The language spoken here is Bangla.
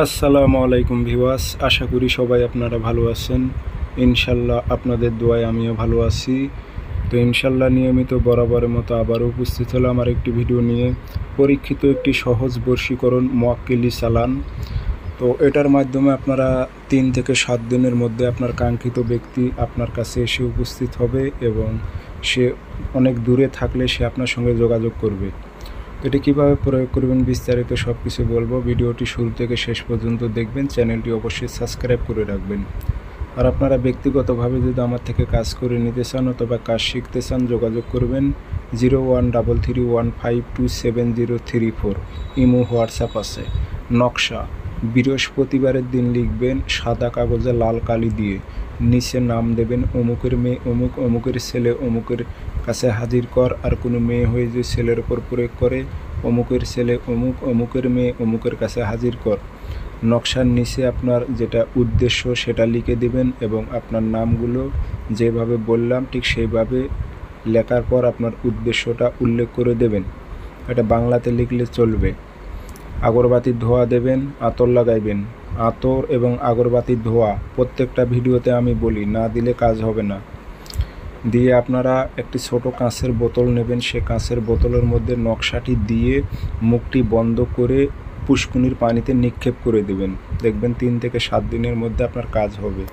আসসালামু আলাইকুম ভিউয়ার্স, আশা করি সবাই আপনারা ভালো আছেন। ইনশাল্লাহ আপনাদের দোয়ায় আমিও ভালো আছি। তো ইনশাল্লাহ নিয়মিত বরাবরের মতো আবারও উপস্থিত হলাম আমার একটি ভিডিও নিয়ে। পরীক্ষিত একটি সহজ বশীকরণ মোয়াক্কেলি চালান। তো এটার মাধ্যমে আপনারা 3 থেকে 7 দিনের মধ্যে আপনার কাঙ্ক্ষিত ব্যক্তি আপনার কাছে এসে উপস্থিত হবে এবং সে অনেক দূরে থাকলে সে আপনার সঙ্গে যোগাযোগ করবে। এটি কীভাবে প্রয়োগ করবেন বিস্তারিত সব কিছু বলবো। ভিডিওটি শুরু থেকে শেষ পর্যন্ত দেখবেন, চ্যানেলটি অবশ্যই সাবস্ক্রাইব করে রাখবেন। আর আপনারা ব্যক্তিগতভাবে যদি আমার থেকে কাজ করে নিতে চান অথবা কাজ শিখতে চান, যোগাযোগ করবেন 0133152703 ইমো হোয়াটসঅ্যাপ আছে। নকশা বৃহস্পতিবারের দিন লিখবেন সাদা কাগজে লাল কালি দিয়ে, নিচে নাম দেবেন অমুকের মেয়ে অমুক, অমুকের ছেলে অমুকের কাছে হাজির কর। আর কোনো মেয়ে হয়ে যে ছেলের ওপর প্রয়োগ করে অমুকের ছেলে অমুক, অমুকের মেয়ে অমুকের কাছে হাজির কর। নকশার নিচে আপনার যেটা উদ্দেশ্য সেটা লিখে দেবেন এবং আপনার নামগুলো যেভাবে বললাম ঠিক সেইভাবে লেখার পর আপনার উদ্দেশ্যটা উল্লেখ করে দেবেন। এটা বাংলাতে লিখলে চলবে। আগরবাতির ধোঁয়া দেবেন, আতর লাগাইবেন। আতর এবং আগরবাতির ধোঁয়া প্রত্যেকটা ভিডিওতে আমি বলি, না দিলে কাজ হবে না। দিয়ে আপনারা একটি ছোট কাঁচের বোতল নেবেন, সে কাঁচের বোতলের মধ্যে নকশাটি দিয়ে মুখটি বন্ধ করে পুষ্কুনির পানিতে নিক্ষেপ করে দেবেন। দেখবেন 3 থেকে 7 দিনের মধ্যে আপনার কাজ হবে।